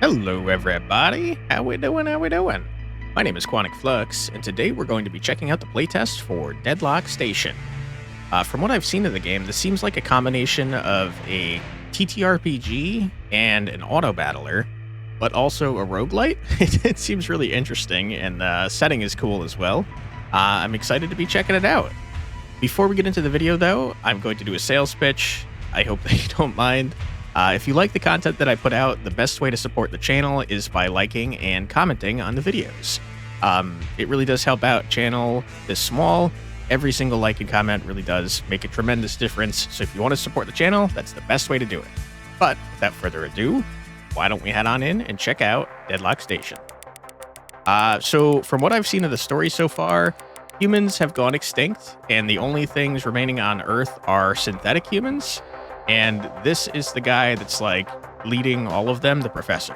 Hello, everybody. How we doing? How we doing? My name is Quantic Flux, and today we're going to be checking out the playtest for Deadlock Station. From what I've seen of the game, this seems like a combination of a TTRPG and an Autobattler, but also a roguelite. It seems really interesting, and the setting is cool as well. I'm excited to be checking it out. Before we get into the video, though, I'm going to do a sales pitch. I hope that you don't mind. If you like the content that I put out, the best way to support the channel is by liking and commenting on the videos. It really does help out. Channel is small. Every single like and comment really does make a tremendous difference. So if you want to support the channel, that's the best way to do it. But without further ado, why don't we head on in and check out Deadlock Station. So from what I've seen of the story so far, humans have gone extinct, and the only things remaining on Earth are synthetic humans. And this is the guy that's like leading all of them, the professor.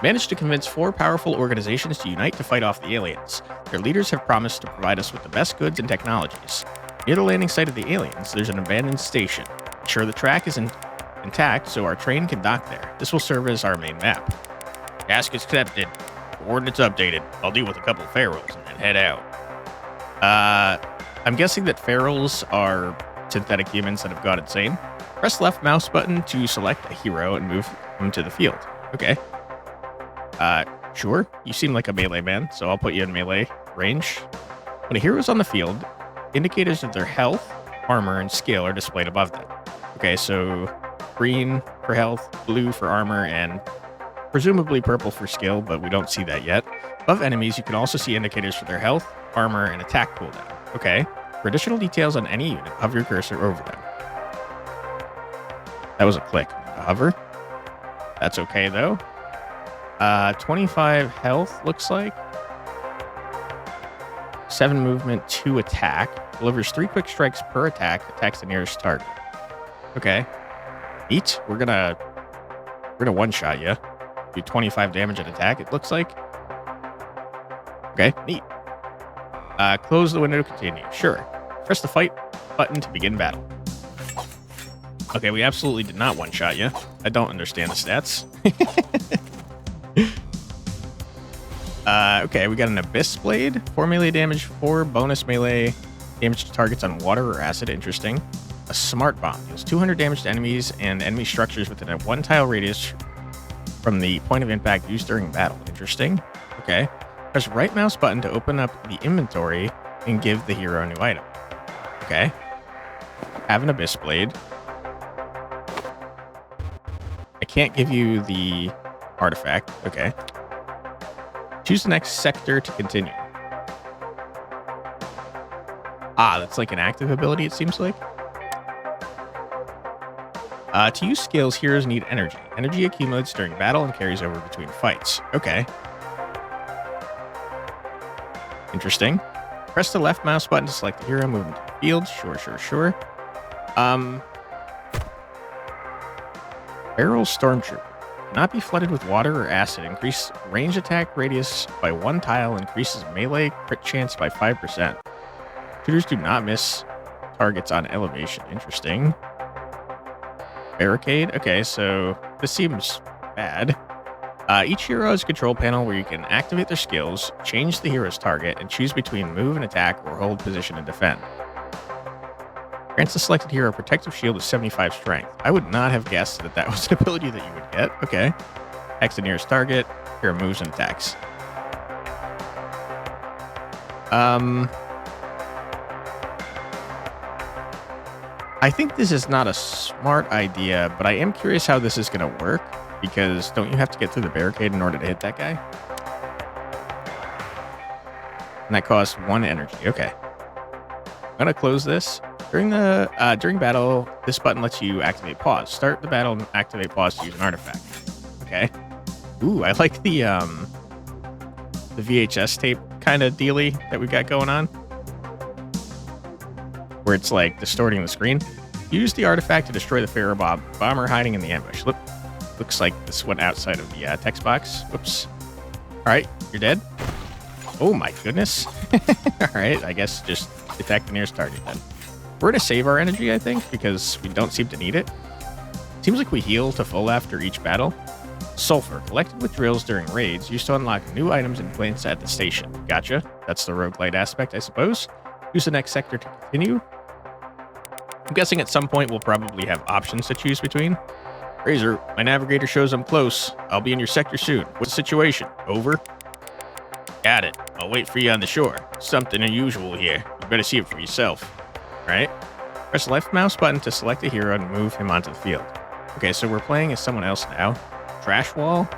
Managed to convince 4 powerful organizations to unite to fight off the aliens. Their leaders have promised to provide us with the best goods and technologies. Near the landing site of the aliens, there's an abandoned station. Ensure the track is intact so our train can dock there. This will serve as our main map. Task accepted. Coordinates updated. I'll deal with a couple of ferals and then head out. I'm guessing that ferals are synthetic humans that have gone insane. Press left mouse button to select a hero and move him to the field. Okay. Sure. You seem like a melee man, so I'll put you in melee range. When a hero is on the field, indicators of their health, armor, and skill are displayed above them. Okay, so green for health, blue for armor, and presumably purple for skill, but we don't see that yet. Above enemies, you can also see indicators for their health, armor, and attack cooldown. Okay. For additional details on any unit, hover your cursor over them. That was a click. Hover. That's okay, though. 25 health, looks like. 7 movement, 2 attack. Delivers 3 quick strikes per attack. Attacks the nearest target. Okay. Neat. We're gonna one-shot you. Do 25 damage at attack, it looks like. Okay, neat. Close the window to continue. Sure. Press the fight button to begin battle. Okay, we absolutely did not one-shot you. I don't understand the stats. Okay, we got an Abyss Blade. 4 melee damage, 4 bonus melee damage to targets on water or acid. Interesting. A Smart Bomb deals 200 damage to enemies and enemy structures within a 1-tile radius from the point of impact used during battle. Interesting. Okay. Press right mouse button to open up the inventory and give the hero a new item. Okay. Have an Abyss Blade. I can't give you the artifact. Okay. Choose the next sector to continue. That's like an active ability, it seems like. To use skills, heroes need energy. Energy accumulates during battle and carries over between fights. Okay. Interesting. Press the left mouse button to select the hero, move him to the field. Sure. Barrel Stormtrooper. Not be flooded with water or acid. Increase range attack radius by 1 tile. Increases melee crit chance by 5%. Shooters do not miss targets on elevation. Interesting. Barricade. Okay, so this seems bad. Each hero has a control panel where you can activate their skills, change the hero's target, and choose between move and attack or hold position and defend. Grants the selected hero a protective shield of 75 strength. I would not have guessed that was an ability that you would get. Okay. Attacks the nearest target. Hero moves and attacks. I think this is not a smart idea, but I am curious how this is going to work, because don't you have to get through the barricade in order to hit that guy? And that costs 1 energy. Okay. I'm going to close this. During battle, this button lets you activate pause. Start the battle and activate pause to use an artifact. Okay. Ooh, I like the VHS tape kind of dealy that we got going on, where it's like distorting the screen. Use the artifact to destroy the Pharaoh bomber hiding in the ambush. Looks like this went outside of the text box. Whoops. All right, you're dead. Oh my goodness. All right, I guess just attack the nearest target then. We're going to save our energy, I think, because we don't seem to need it. Seems like we heal to full after each battle. Sulfur, collected with drills during raids, used to unlock new items and plants at the station. Gotcha. That's the roguelite aspect, I suppose. Use the next sector to continue. I'm guessing at some point we'll probably have options to choose between. Razor, my navigator shows I'm close. I'll be in your sector soon. What's the situation? Over? Got it. I'll wait for you on the shore. Something unusual here. You better see it for yourself. Right? Press the left mouse button to select a hero and move him onto the field. Okay, so we're playing as someone else now. Trash wall.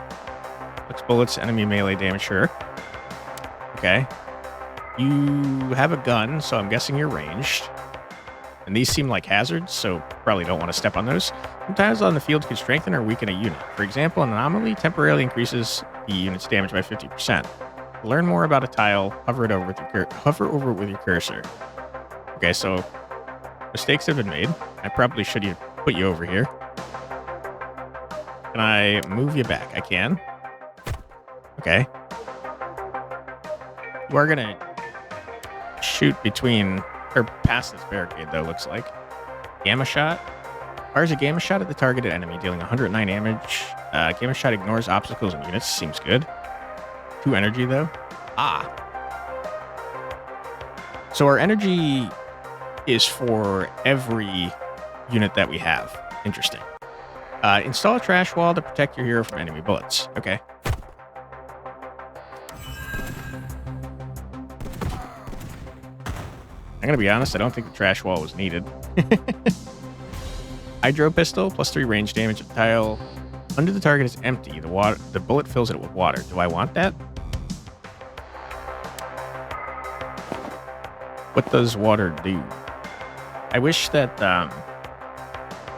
Looks bullets, enemy melee damage, sure. Okay. You have a gun, so I'm guessing you're ranged. And these seem like hazards, so probably don't want to step on those. Sometimes on the field can strengthen or weaken a unit. For example, an anomaly temporarily increases the unit's damage by 50%. To learn more about a tile, hover over it with your cursor. Okay, so mistakes have been made. I probably should have put you over here. Can I move you back? I can. Okay. You are gonna shoot between or past this barricade, though, looks like. Gamma shot. Fires a gamma shot at the targeted enemy, dealing 109 damage. Gamma shot ignores obstacles and units. Seems good. 2 energy, though. Ah. So our energy is for every unit that we have. Interesting. Install a trash wall to protect your hero from enemy bullets. Okay. I'm gonna be honest, I don't think the trash wall was needed. Hydro pistol, +3 range damage of tile. Under the target is empty. The bullet fills it with water. Do I want that? What does water do? I wish that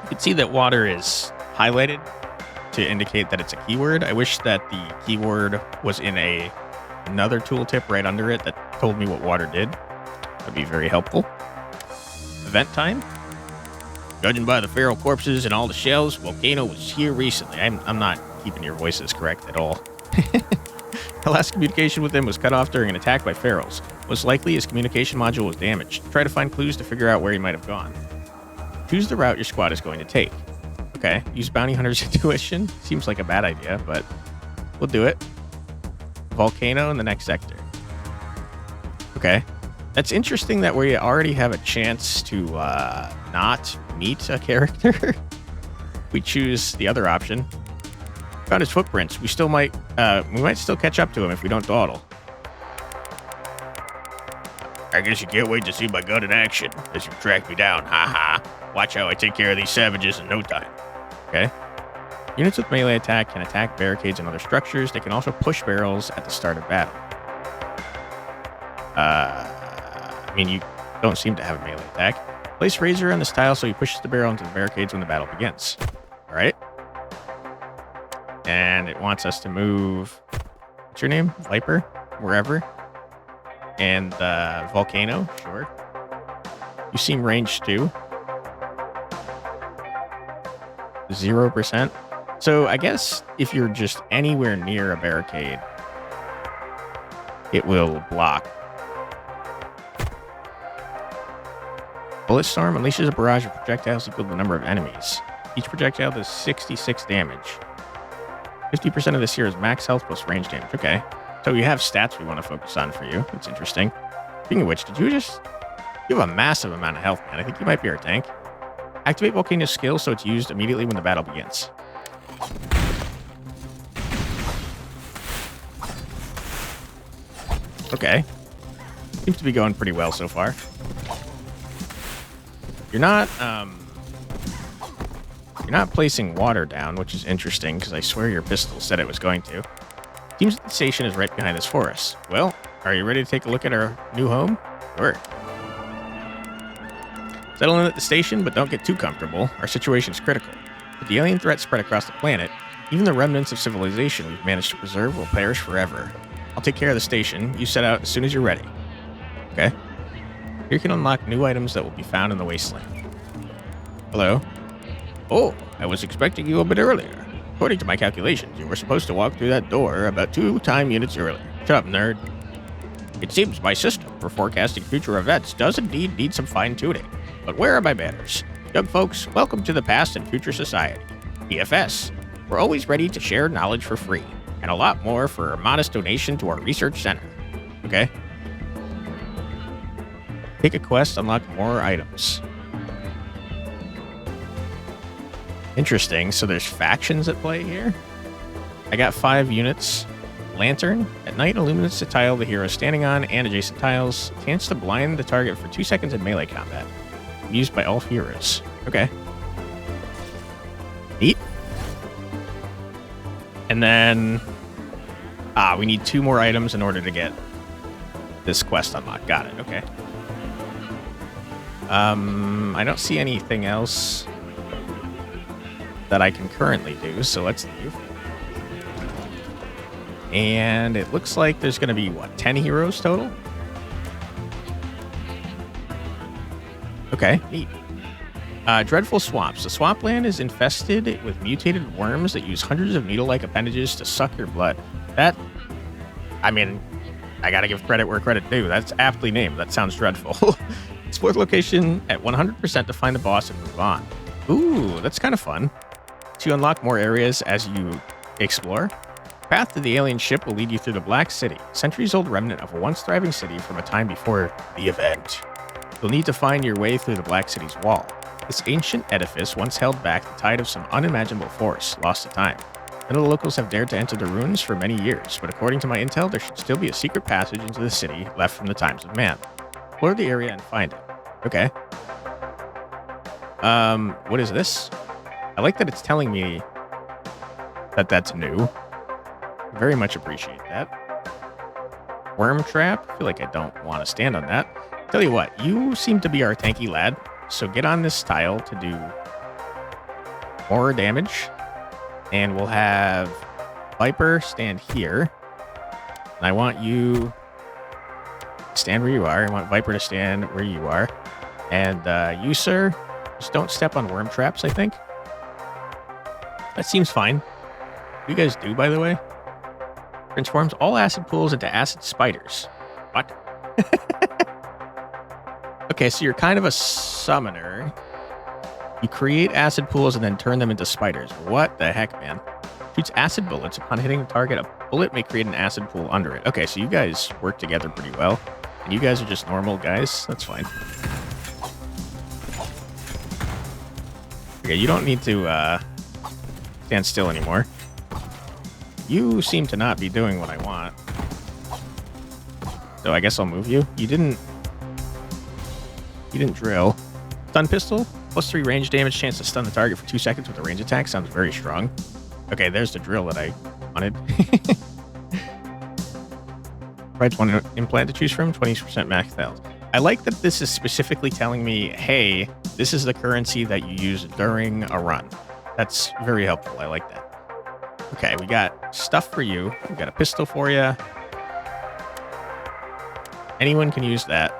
you could see that water is highlighted to indicate that it's a keyword. I wish that the keyword was in another tooltip right under it that told me what water did. That'd be very helpful. Event time. Judging by the feral corpses and all the shells, Volcano was here recently. I'm not keeping your voices correct at all. The last communication with him was cut off during an attack by ferals. Most likely his communication module was damaged. Try to find clues to figure out where he might have gone. Choose the route your squad is going to take. Okay, use Bounty Hunter's intuition. Seems like a bad idea, but we'll do it. Volcano in the next sector. Okay. That's interesting that we already have a chance to not meet a character. We choose the other option. Found his footprints. We might still catch up to him if we don't dawdle. I guess you can't wait to see my gun in action as you track me down. Ha ha. Watch how I take care of these savages in no time. Okay. Units with melee attack can attack barricades and other structures. They can also push barrels at the start of battle. I mean, you don't seem to have a melee attack. Place Razor on this tile so he pushes the barrel into the barricades when the battle begins. All right. And it wants us to move. What's your name? Viper? Wherever. And Volcano. Sure. You seem ranged too. 0%. So I guess if you're just anywhere near a barricade, it will block. Bullet Storm unleashes a barrage of projectiles equal to the number of enemies. Each projectile does 66 damage. 50% of this here is max health plus range damage. Okay. So you have stats we want to focus on for you. That's interesting. Speaking of which, you have a massive amount of health, man. I think you might be our tank. Activate Volcano's skill so it's used immediately when the battle begins. Okay. Seems to be going pretty well so far. You're not placing water down, which is interesting because I swear your pistol said it was going to. Seems the station is right behind this forest. Well, are you ready to take a look at our new home? Sure. Settle in at the station, but don't get too comfortable. Our situation is critical. With the alien threat spread across the planet, even the remnants of civilization we've managed to preserve will perish forever. I'll take care of the station. You set out as soon as you're ready. Okay. Here you can unlock new items that will be found in the wasteland. Hello? Oh, I was expecting you a bit earlier. According to my calculations, you were supposed to walk through that door about 2 time units earlier. Shut up, nerd. It seems my system for forecasting future events does indeed need some fine-tuning. But where are my manners? Young folks, welcome to the past and future society. PFS. We're always ready to share knowledge for free, and a lot more for a modest donation to our research center. Okay. Take a quest, unlock more items. Interesting. So there's factions at play here. I got 5 units. Lantern. At night, illuminates the tile the hero is standing on and adjacent tiles. Chance to blind the target for 2 seconds in melee combat. Used by all heroes. Okay. Neat. And then... we need 2 more items in order to get this quest unlocked. Got it. Okay. I don't see anything else that I can currently do, so let's leave. And it looks like there's going to be, what, 10 heroes total? Okay, neat. Dreadful swamps. The swampland is infested with mutated worms that use hundreds of needle-like appendages to suck your blood. That, I mean, I gotta give credit where credit due. That's aptly named. That sounds dreadful. Explore the location at 100% to find the boss and move on. Ooh, that's kind of fun. To unlock more areas as you explore. Path to the alien ship will lead you through the Black City, centuries-old remnant of a once-thriving city from a time before the event. You'll need to find your way through the Black City's wall. This ancient edifice once held back the tide of some unimaginable force, lost to time. None of the locals have dared to enter the ruins for many years, but according to my intel, there should still be a secret passage into the city left from the times of man. Explore the area and find it. Okay. What is this? I like that it's telling me that that's new. Very much appreciate that. Worm trap. I feel like I don't want to stand on that. Tell you what, you seem to be our tanky lad, so get on this tile to do more damage. And we'll have Viper stand here. And I want you to stand where you are. I want Viper to stand where you are. And you, sir, just don't step on worm traps, I think. That seems fine. What do you guys do, by the way? Transforms all acid pools into acid spiders. What? Okay, so you're kind of a summoner. You create acid pools and then turn them into spiders. What the heck, man? Shoots acid bullets. Upon hitting the target, a bullet may create an acid pool under it. Okay, so you guys work together pretty well. And you guys are just normal guys. That's fine. Okay, you don't need to stand still anymore. You seem to not be doing what I want. So I guess I'll move you. You didn't drill. Stun pistol. +3 range damage. Chance to stun the target for 2 seconds with a range attack. Sounds very strong. Okay, there's the drill that I wanted. Provides 1 implant to choose from. 20% max health. I like that this is specifically telling me, hey, this is the currency that you use during a run. That's very helpful. I like that. Okay, we got stuff for you. We got a pistol for you. Anyone can use that.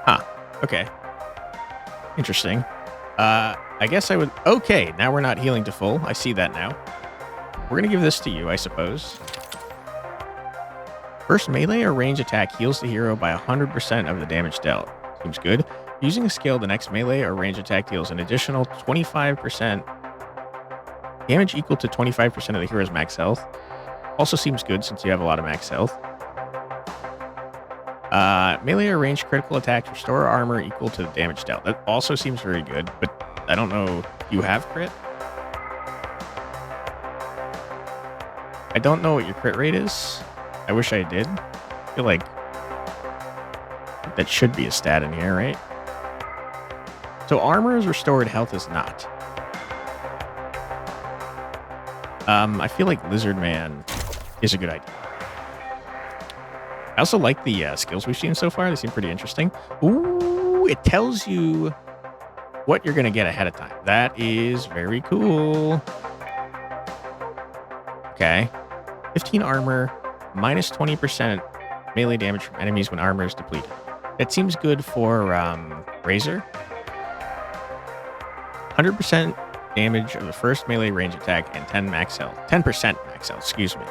Huh. Okay. Interesting. I guess I would... Okay, now we're not healing to full. I see that now. We're going to give this to you, I suppose. First melee or range attack heals the hero by 100% of the damage dealt. Seems good. Using a skill, the next melee or range attack deals an additional 25% damage equal to 25% of the hero's max health. Also seems good since you have a lot of max health. Melee or range critical attacks restore armor equal to the damage dealt. That also seems very good, but I don't know. Do you have crit? I don't know what your crit rate is. I wish I did. I feel like that should be a stat in here, right? So armor is restored, health is not. I feel like Lizard Man is a good idea. I also like the skills we've seen so far. They seem pretty interesting. Ooh, it tells you what you're going to get ahead of time. That is very cool. Okay. 15 armor, minus 20% melee damage from enemies when armor is depleted. That seems good for Razor. 100% damage of the first melee range attack and 10% max health, excuse me.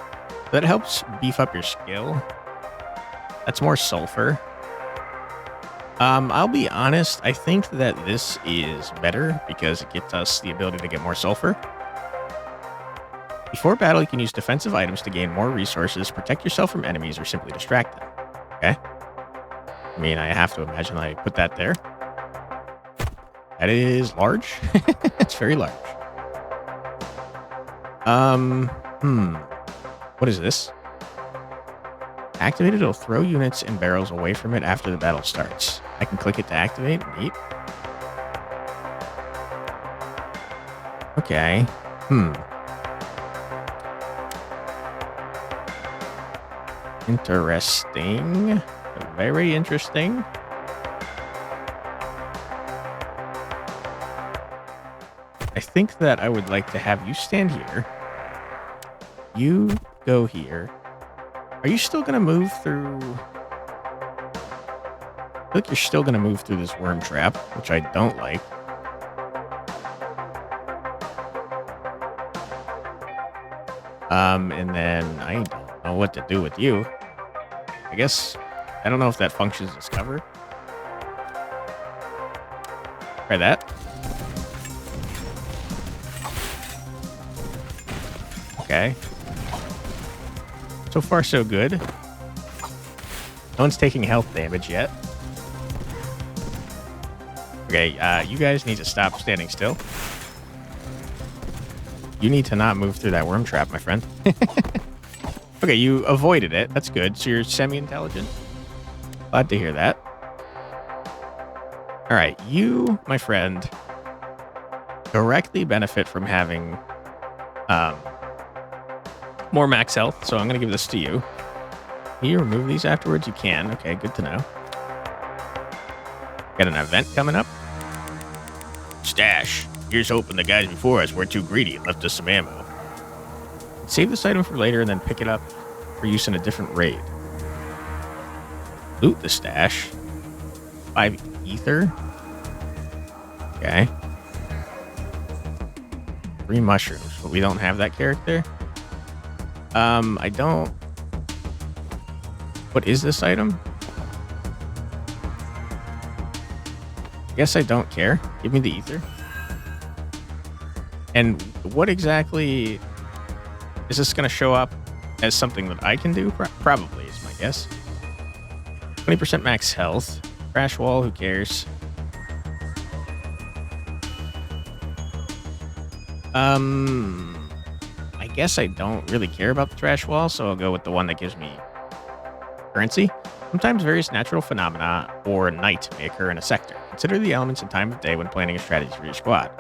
That helps beef up your skill. That's more sulfur. I'll be honest, I think that this is better because it gets us the ability to get more sulfur. Before battle, you can use defensive items to gain more resources, protect yourself from enemies, or simply distract them. Okay? I mean, I have to imagine I put that there. That is large. It's very large. What is this? Activated, it'll throw units and barrels away from it after the battle starts. I can click it to activate. Neat. Okay. Interesting. Very interesting. I think that I would like to have you stand here. You go here. Are you still going to move through? I feel like you're still going to move through this worm trap, which I don't like. And then I don't know what to do with you. I guess, I don't know if that functions as cover. Try that. Okay. So far, so good. No one's taking health damage yet. Okay, you guys need to stop standing still. You need to not move through that worm trap, my friend. Okay, you avoided it. That's good. So you're semi-intelligent. Glad to hear that. All right, you, my friend, directly benefit from having more max health, so I'm going to give this to you. Can you remove these afterwards? You can. Okay, good to know. Got an event coming up. Stash. Here's hoping the guys before us weren't too greedy and left us some ammo. Save this item for later and then pick it up for use in a different raid. Loot the stash. 5 ether. Okay. 3 mushrooms, but we don't have that character. I don't... What is this item? I guess I don't care. Give me the ether. And what exactly... Is this going to show up as something that I can do? Probably is my guess. 20% max health. Crash wall, who cares? I guess I don't really care about the trash wall, so I'll go with the one that gives me currency. Sometimes various natural phenomena or night may occur in a sector. Consider the elements and time of day when planning a strategy for your squad.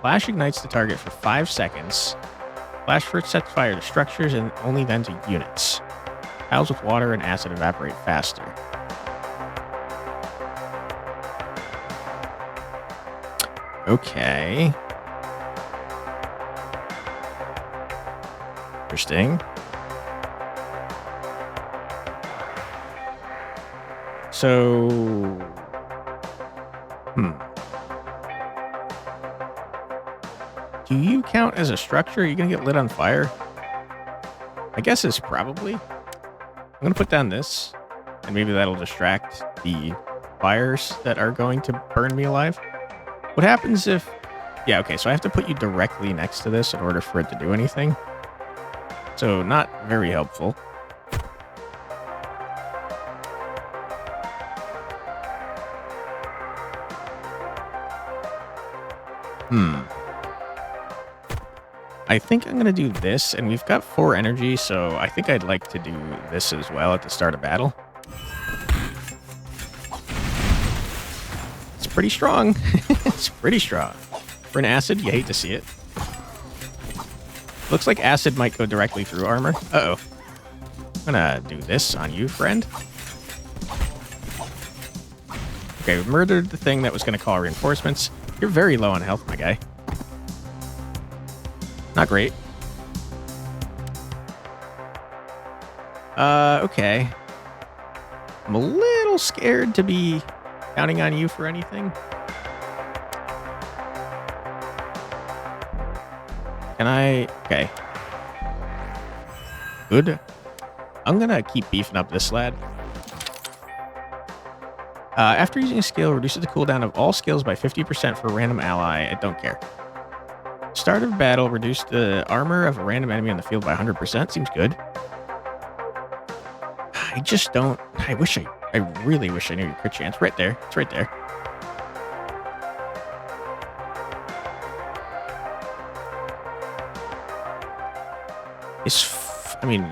Flash ignites the target for 5 seconds. Flash first sets fire to structures and only then to units. Tiles with water and acid evaporate faster. Okay. Interesting. So... Do you count as a structure? Are you going to get lit on fire? I guess it's probably. I'm going to put down this, and maybe that'll distract the fires that are going to burn me alive. What happens if... Yeah, okay, so I have to put you directly next to this in order for it to do anything. So, not very helpful. I think I'm going to do this, and we've got 4 energy, so I think I'd like to do this as well at the start of battle. It's pretty strong. It's pretty strong. For an acid, you hate to see it. Looks like acid might go directly through armor. Uh-oh. I'm going to do this on you, friend. Okay, we murdered the thing that was going to call reinforcements. You're very low on health, my guy. Not great. Okay. I'm a little scared to be counting on you for anything. Can I... Okay. Good. I'm gonna keep beefing up this lad. After using a skill, reduces the cooldown of all skills by 50% for a random ally. I don't care. Start of battle, reduce the armor of a random enemy on the field by 100%. Seems good. I just don't. I really wish I knew your crit chance. Right there. It's right there.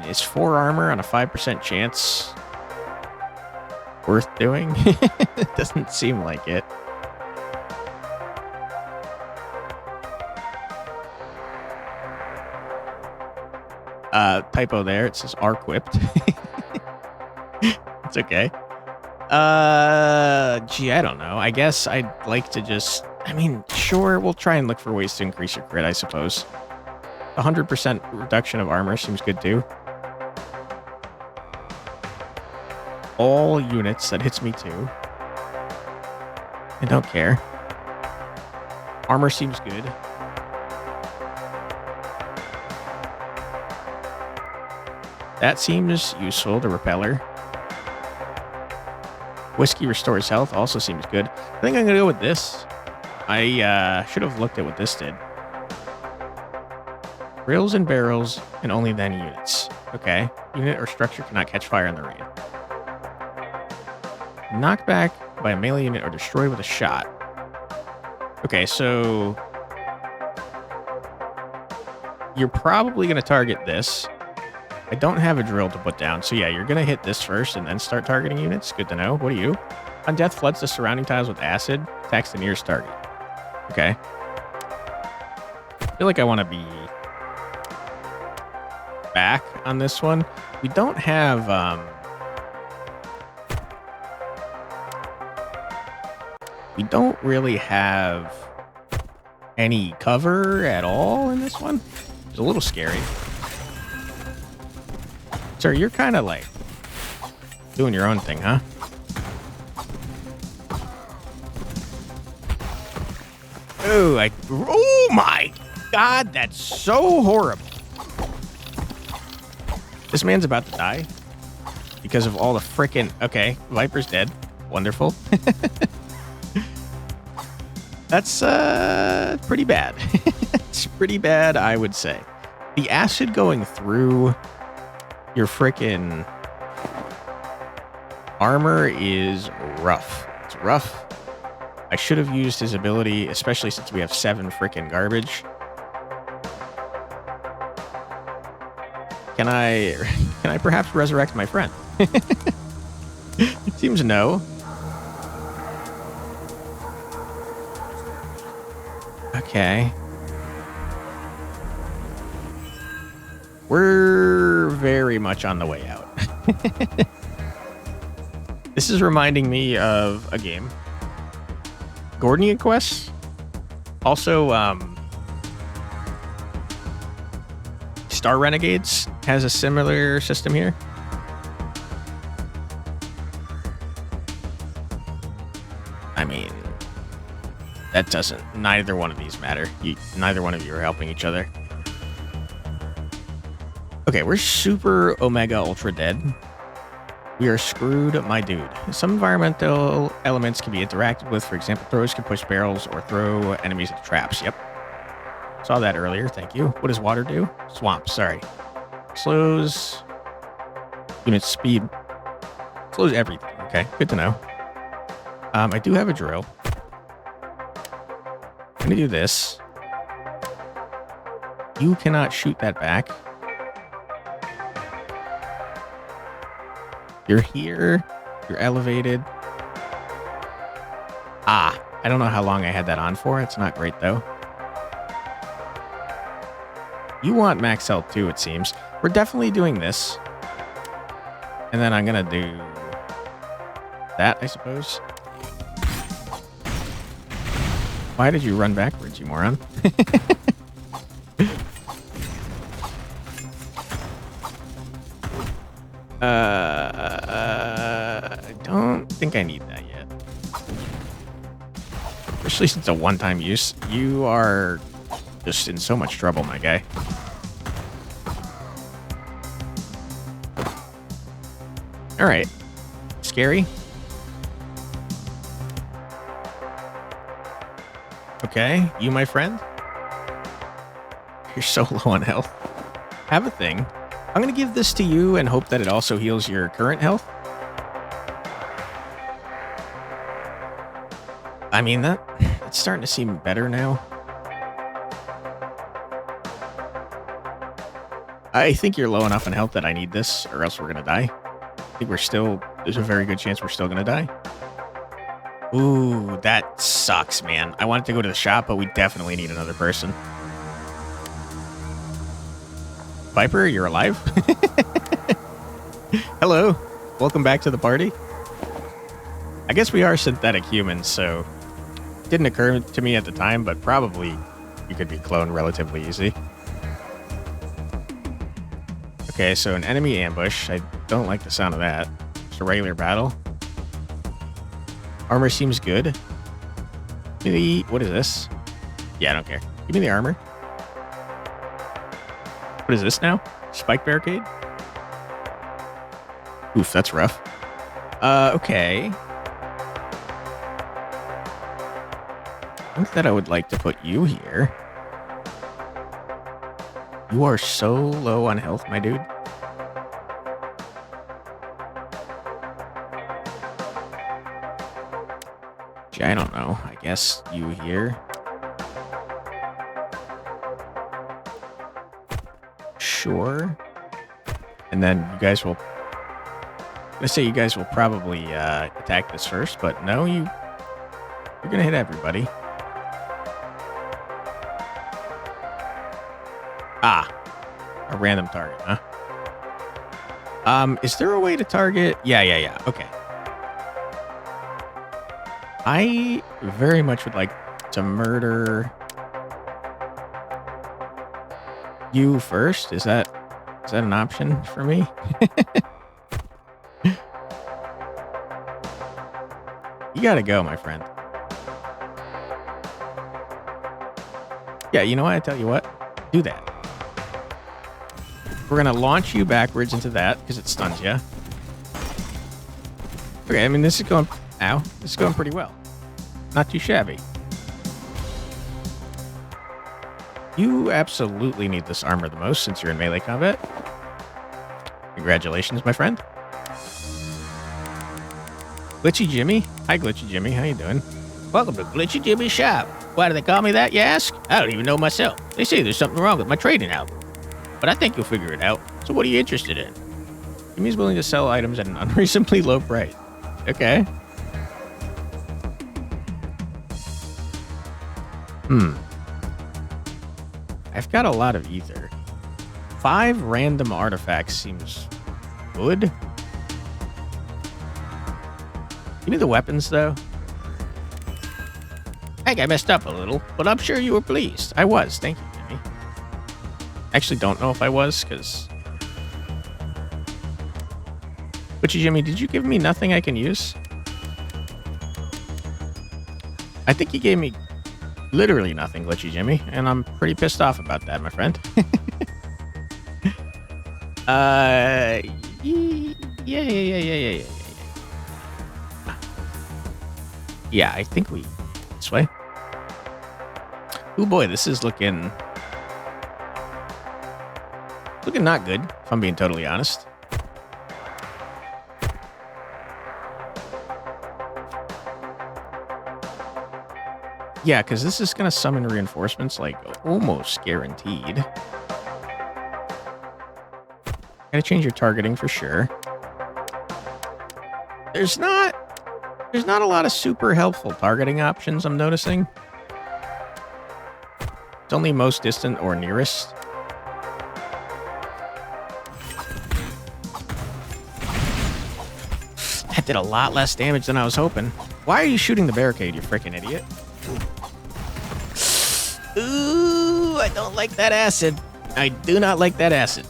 Is 4 armor on a 5% chance worth doing? It doesn't seem like it. Typo there. It says R-quipped. It's okay. Gee, I don't know. I guess I'd like to just... sure, we'll try and look for ways to increase your crit, I suppose. 100% reduction of armor seems good, too. All units, that hits me, too. I don't care. Armor seems good. That seems useful, the repeller. Whiskey restores health, also seems good. I think I'm going to go with this. I should have looked at what this did. Rails and barrels, and only then units. Okay. Unit or structure cannot catch fire in the rain. Knockback by a melee unit or destroyed with a shot. Okay, so... you're probably going to target this. I don't have a drill to put down, so yeah, you're going to hit this first and then start targeting units. Good to know. What are you? On death, floods the surrounding tiles with acid. Attacks the nearest target. Okay. I feel like I want to be back on this one. We don't have... we don't really have any cover at all in this one. It's a little scary. Sir, you're kind of like doing your own thing, huh? Oh my God, that's so horrible. This man's about to die because of all the frickin'... Okay, Viper's dead. Wonderful. That's pretty bad. It's pretty bad, I would say. The acid going through your frickin' armor is rough. It's rough. I should have used his ability, especially since we have 7 frickin' garbage. Can I perhaps resurrect my friend? It seems no. Okay. We're very much on the way out. This is reminding me of a game. Gordian Quest. Also, Star Renegades has a similar system here. I mean, that doesn't... neither one of these matter. Neither one of you are helping each other. Okay, we're super Omega Ultra dead. We are screwed, my dude. Some environmental elements can be interacted with. For example, throws can push barrels or throw enemies into traps. Yep. Saw that earlier. Thank you. What does water do? Swamp, sorry. Slows unit speed. Slows everything. Okay, good to know. I do have a drill. I'm going to do this. You cannot shoot that back. You're here. You're elevated. I don't know how long I had that on for. It's not great, though. You want max health, too, it seems. We're definitely doing this. And then I'm going to do that, I suppose. Why did you run backwards, you moron? I don't think I need that yet. Especially since it's a one-time use. You are just in so much trouble, my guy. Alright. Scary. Okay, you, my friend? You're so low on health. Have a thing. I'm going to give this to you and hope that it also heals your current health. I mean, it's starting to seem better now. I think you're low enough in health that I need this, or else we're going to die. I think there's a very good chance we're still going to die. Ooh, that sucks, man. I wanted to go to the shop, but we definitely need another person. Viper, you're alive? Hello. Welcome back to the party. I guess we are synthetic humans, so it didn't occur to me at the time, but probably you could be cloned relatively easy. Okay, so an enemy ambush. I don't like the sound of that. Just a regular battle. Armor seems good. What is this? Yeah, I don't care. Give me the armor. What is this now? Spike barricade? Oof, that's rough. Okay. I think that I would like to put you here. You are so low on health, my dude. I don't know. I guess you here. Sure. And then you guys will... Let's say you guys will probably attack this first, but no, you're going to hit everybody. Ah. A random target, huh? Is there a way to target? Yeah. Okay. I very much would like to murder you first. Is that an option for me? You gotta go, my friend. Yeah, you know what? I tell you what. Do that. We're gonna launch you backwards into that because it stuns you. Okay, I mean this is going... Ow. This is going pretty well. Not too shabby. You absolutely need this armor the most since you're in melee combat. Congratulations, my friend. Glitchy Jimmy. Hi, Glitchy Jimmy. How you doing? Welcome to Glitchy Jimmy's shop. Why do they call me that, you ask? I don't even know myself. They say there's something wrong with my trading output. But I think you'll figure it out. So what are you interested in? Jimmy's willing to sell items at an unreasonably low price. Okay. I've got a lot of ether. 5 random artifacts seems good. Give me the weapons, though. I think I messed up a little, but I'm sure you were pleased. I was. Thank you, Jimmy. Actually, don't know if I was, because... Butchie Jimmy, did you give me nothing I can use? I think you gave me literally nothing, Glitchy Jimmy, and I'm pretty pissed off about that, my friend. Yeah. Yeah, I think we... This way. Oh boy, this is looking not good, if I'm being totally honest. Yeah, because this is going to summon reinforcements, like, almost guaranteed. Gotta change your targeting for sure. There's not a lot of super helpful targeting options, I'm noticing. It's only most distant or nearest. That did a lot less damage than I was hoping. Why are you shooting the barricade, you freaking idiot? Ooh, I don't like that acid. I do not like that acid.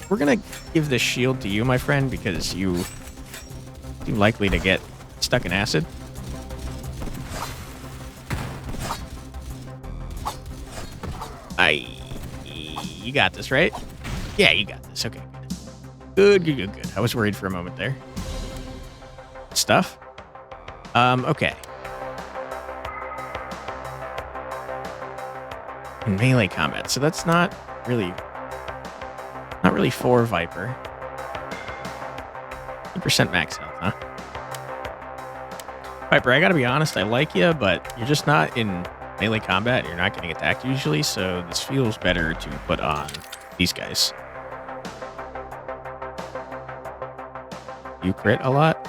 We're gonna give the shield to you, my friend, because you seem likely to get stuck in acid. You got this, right? Yeah, you got this. Okay, good. Good. I was worried for a moment there. Stuff. Okay. in melee combat. So that's not really for Viper. 2% max health, huh? Viper, I gotta be honest, I like you, but you're just not in melee combat. You're not getting attacked usually, so this feels better to put on these guys. You crit a lot?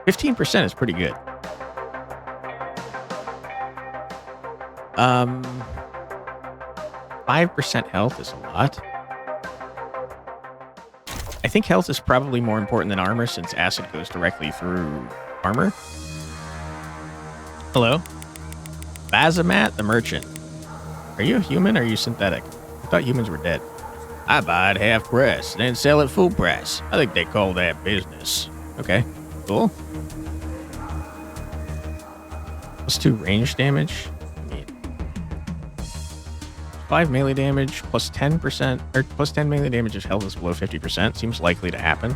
15% is pretty good. 5% health is a lot. I think health is probably more important than armor since acid goes directly through armor. Hello? Bazamat the merchant. Are you a human or are you synthetic? I thought humans were dead. I buy it half price, then sell it full price. I think they call that business. Okay, cool. +2 range damage. 5 melee damage, plus 10%, or plus 10 melee damage if health is below 50%. Seems likely to happen.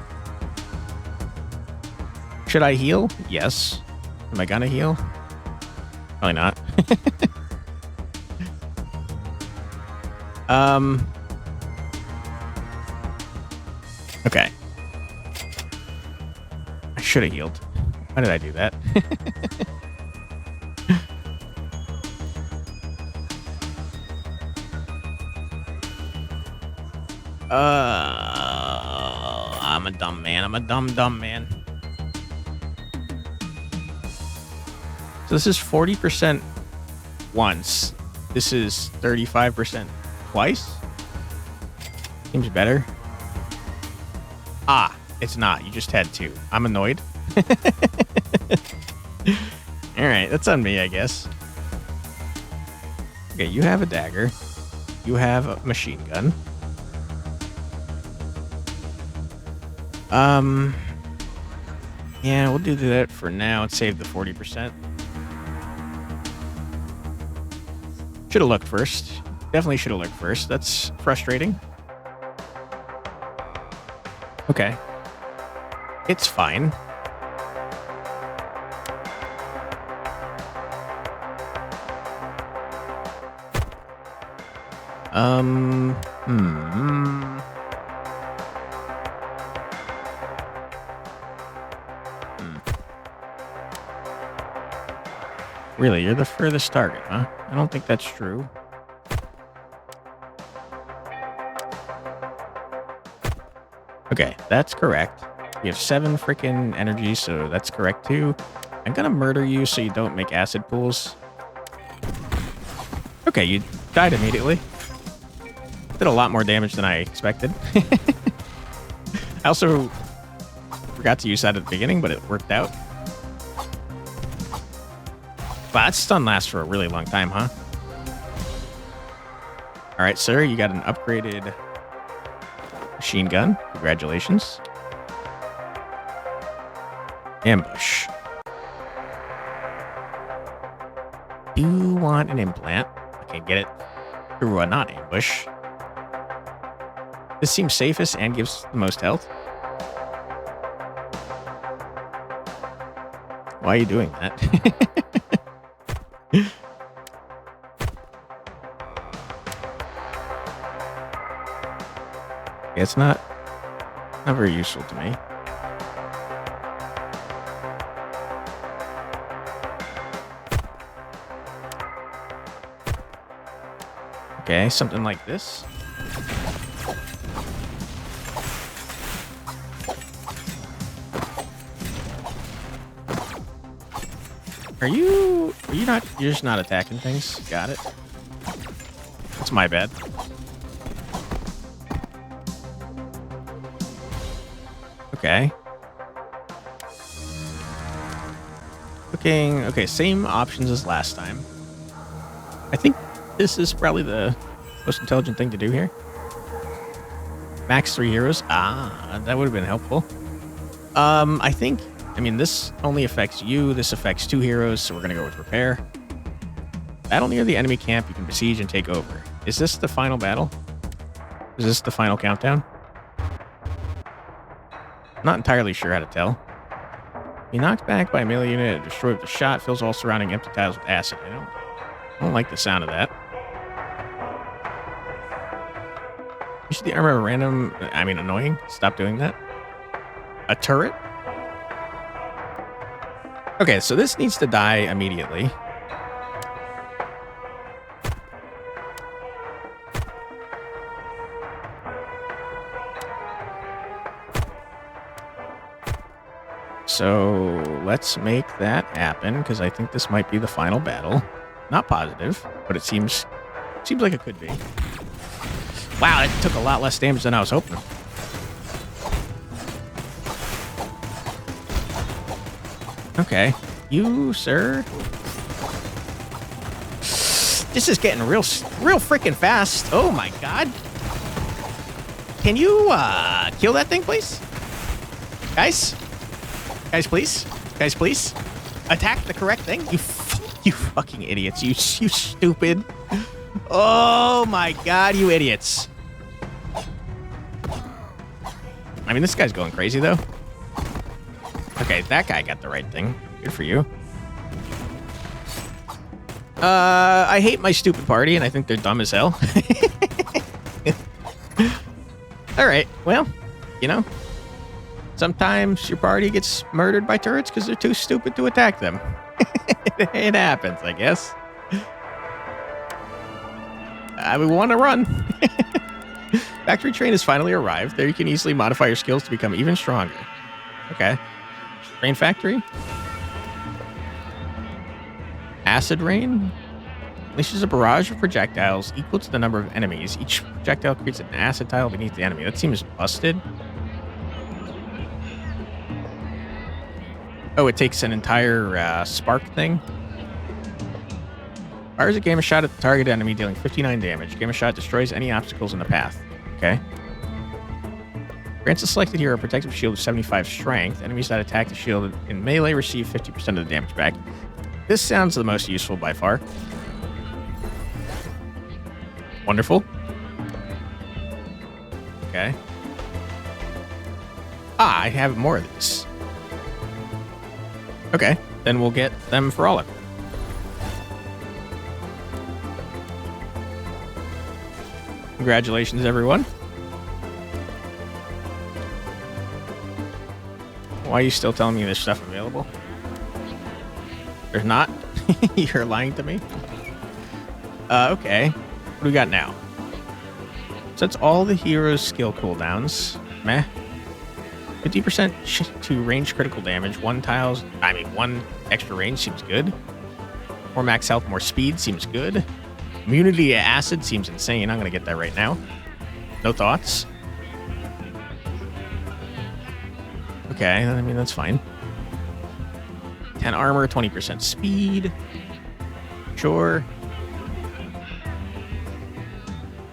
Should I heal? Yes. Am I gonna heal? Probably not. Okay. I should have healed. Why did I do that? I'm a dumb man. I'm a dumb man. So this is 40% once. This is 35% twice. Seems better. Ah, it's not. You just had 2. I'm annoyed. Alright, that's on me, I guess. Okay, you have a dagger. You have a machine gun. Yeah, we'll do that for now and save the 40%. Should have looked first. Definitely should have looked first. That's frustrating. Okay. It's fine. Really, you're the furthest target, huh? I don't think that's true. Okay, that's correct. You have 7 freaking energy, so that's correct too. I'm gonna murder you so you don't make acid pools. Okay, you died immediately. Did a lot more damage than I expected. I also forgot to use that at the beginning, but it worked out. Wow, that stun lasts for a really long time, huh? Alright, sir, you got an upgraded machine gun. Congratulations. Ambush. Do you want an implant? I can get it through a not-ambush. This seems safest and gives the most health. Why are you doing that? It's not very useful to me. Okay, something like this. Are you not, you're just not attacking things? Got it. That's my bad. Okay. Looking, okay, same options as last time. I think this is probably the most intelligent thing to do here. Max 3 heroes. Ah, that would have been helpful. I mean, this only affects you. This affects 2 heroes, so we're going to go with repair. Battle near the enemy camp. You can besiege and take over. Is this the final battle? Is this the final countdown? I'm not entirely sure how to tell. Be knocked back by a melee unit, destroyed with a shot, fills all surrounding empty tiles with acid. I don't like the sound of that. You should the armor of random... I mean, annoying. Stop doing that. A turret? Okay, so this needs to die immediately. So let's make that happen, because I think this might be the final battle. Not positive, but it seems like it could be. Wow, it took a lot less damage than I was hoping. Okay, you, sir. This is getting real freaking fast. Oh my god. Can you kill that thing, please? Guys? Guys, please? Guys, please? Attack the correct thing? You fucking idiots. You stupid. Oh my god, you idiots. I mean, this guy's going crazy, though. Okay, that guy got the right thing. Good for you. I hate my stupid party, and I think they're dumb as hell. Alright, well, you know, sometimes your party gets murdered by turrets because they're too stupid to attack them. It happens, I guess. We want to run. Factory train has finally arrived. There you can easily modify your skills to become even stronger. Okay. Rain factory. Acid rain. Unleashes a barrage of projectiles equal to the number of enemies. Each projectile creates an acid tile beneath the enemy. That seems busted. Oh, it takes an entire spark thing. Fires a gamma shot at the target enemy, dealing 59 damage. Gamma shot destroys any obstacles in the path. Okay. Grants a selected hero a protective shield of 75 strength. Enemies that attack the shield in melee receive 50% of the damage back. This sounds the most useful by far. Wonderful. Okay. Ah, I have more of these. Okay, then we'll get them for all of them. Congratulations, everyone. Why are you still telling me there's stuff available? There's not? You're lying to me? Okay. What do we got now? Sets all the heroes' skill cooldowns. Meh. 50% to range critical damage. One extra range seems good. More max health, more speed seems good. Immunity to acid seems insane. I'm going to get that right now. No thoughts? Okay, I mean, that's fine. 10 armor, 20% speed. Sure.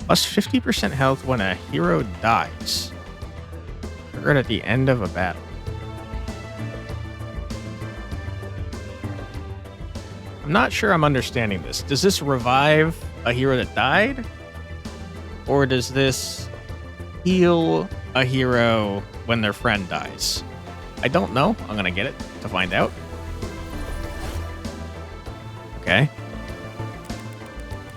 Plus 50% health when a hero dies. Triggered at the end of a battle. I'm not sure I'm understanding this. Does this revive a hero that died? Or does this heal a hero when their friend dies? I don't know. I'm going to get it to find out. Okay.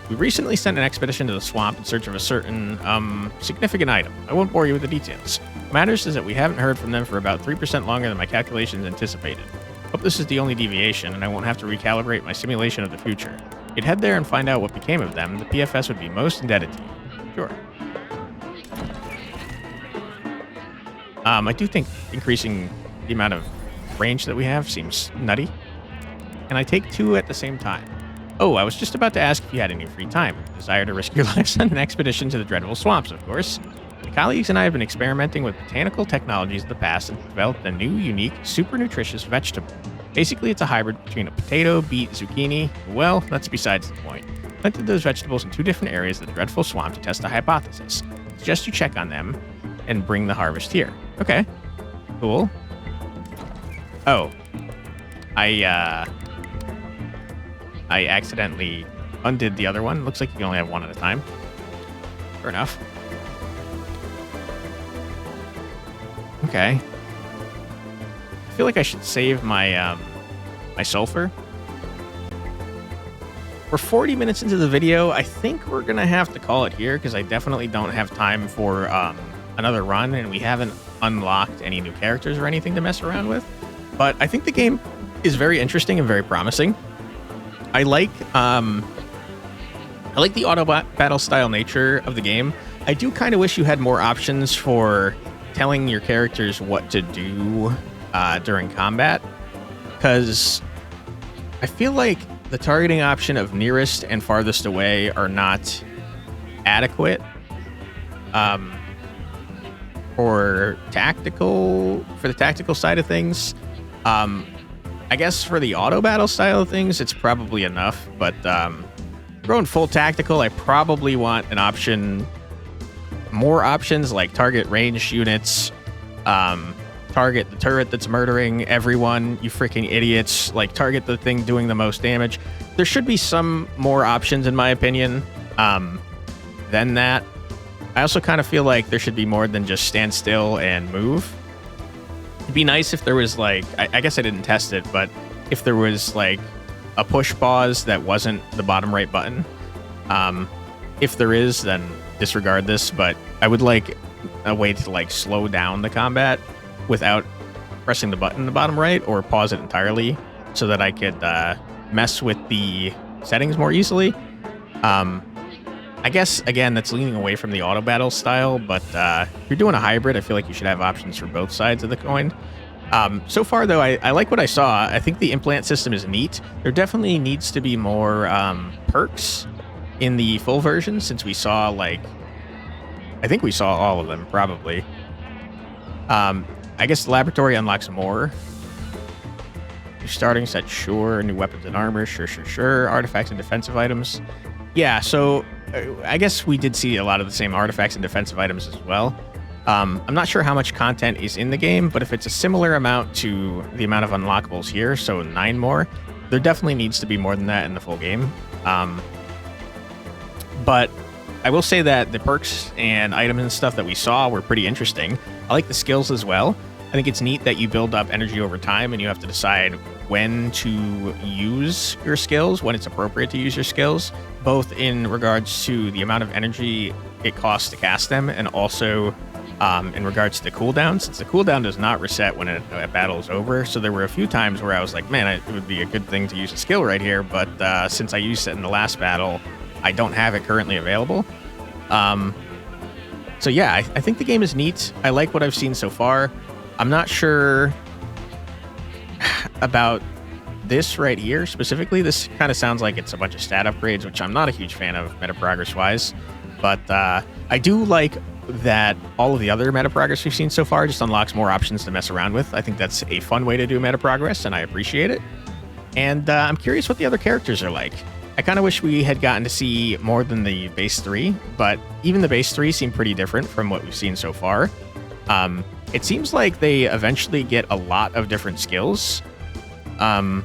We recently sent an expedition to the swamp in search of a certain, significant item. I won't bore you with the details. What matters is that we haven't heard from them for about 3% longer than my calculations anticipated. Hope this is the only deviation, and I won't have to recalibrate my simulation of the future. If you'd head there and find out what became of them, the PFS would be most indebted to you. Sure. I do think increasing the amount of range that we have seems nutty. And I take 2 at the same time. Oh, I was just about to ask if you had any free time. Desire to risk your lives on an expedition to the dreadful swamps, of course. My colleagues and I have been experimenting with botanical technologies of the past and developed a new, unique, super nutritious vegetable. Basically, it's a hybrid between a potato, beet, zucchini. Well, that's besides the point. Planted those vegetables in 2 different areas of the dreadful swamp to test the hypothesis. Suggest you check on them and bring the harvest here. Okay. Cool. Oh. I accidentally undid the other one. Looks like you can only have one at a time. Fair enough. Okay. I feel like I should save my my sulfur. we're 40 minutes into the video. I think we're going to have to call it here because I definitely don't have time for another run, and we haven't unlocked any new characters or anything to mess around with. But I think the game is very interesting and very promising. I like the Autobattle style nature of the game. I do kind of wish you had more options for telling your characters what to do during combat, because I feel like the targeting option of nearest and farthest away are not adequate for the tactical side of things. I guess for the auto battle style of things, it's probably enough, but going full tactical, I probably want an option, more options like target ranged units, target the turret that's murdering everyone, you freaking idiots, like target the thing doing the most damage. There should be some more options, in my opinion, than that. I also kind of feel like there should be more than just stand still and move. It'd be nice if there was like, I guess I didn't test it, but if there was like a push pause that wasn't the bottom right button. If there is, then disregard this, but I would like a way to like slow down the combat without pressing the button in the bottom right, or pause it entirely so that I could mess with the settings more easily. I guess, again, that's leaning away from the auto battle style, but if you're doing a hybrid, I feel like you should have options for both sides of the coin. So far, though, I like what I saw. I think the implant system is neat. There definitely needs to be more perks in the full version, since we saw, like, I think we saw all of them, probably. I guess the laboratory unlocks more. New starting set, sure. New weapons and armor, sure. Artifacts and defensive items. Yeah, so I guess we did see a lot of the same artifacts and defensive items as well. I'm not sure how much content is in the game, but if it's a similar amount to the amount of unlockables here, so 9 more, there definitely needs to be more than that in the full game. But I will say that the perks and items and stuff that we saw were pretty interesting. I like the skills as well. I think it's neat that you build up energy over time and you have to decide when to use your skills, when it's appropriate to use your skills, both in regards to the amount of energy it costs to cast them, and also in regards to the cooldown, since the cooldown does not reset when a battle is over. So there were a few times where I was like, man, it would be a good thing to use a skill right here, but since I used it in the last battle, I don't have it currently available. So yeah, I think the game is neat. I like what I've seen so far. I'm not sure about this right here specifically. This kind of sounds like it's a bunch of stat upgrades, which I'm not a huge fan of meta progress wise, but I do like that all of the other meta progress we've seen so far just unlocks more options to mess around with. I think that's a fun way to do meta progress, and I appreciate it. And I'm curious what the other characters are like. I kind of wish we had gotten to see more than the base 3, but even the base 3 seem pretty different from what we've seen so far. It seems like they eventually get a lot of different skills. My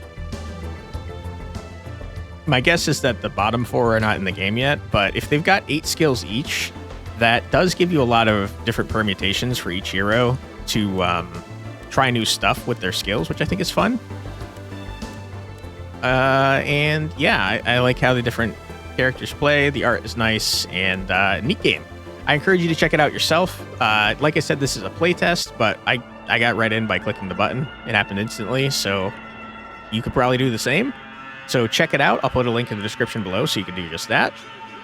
guess is that the bottom 4 are not in the game yet, but if they've got 8 skills each, that does give you a lot of different permutations for each hero to try new stuff with their skills, which I think is fun. And yeah, I like how the different characters play. The art is nice, and neat game. I encourage you to check it out yourself. Like I said, this is a playtest, but I got right in by clicking the button. It happened instantly, so you could probably do the same. So check it out. I'll put a link in the description below so you can do just that.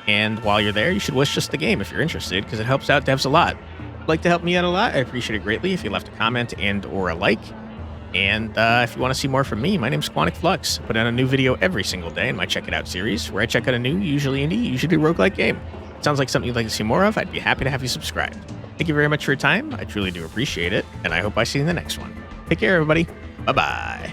And while you're there, you should wish just the game if you're interested, because it helps out devs a lot. If you'd like to help me out a lot, I appreciate it greatly if you left a comment and or a like. And if you want to see more from me, my name's Quantic Flux. I put out a new video every single day in my Check It Out series, where I check out a new, usually indie, usually roguelike game. Sounds like something you'd like to see more of, I'd be happy to have you subscribed. Thank you very much for your time. I truly do appreciate it, and I hope I see you in the next one. Take care, everybody. Bye-bye.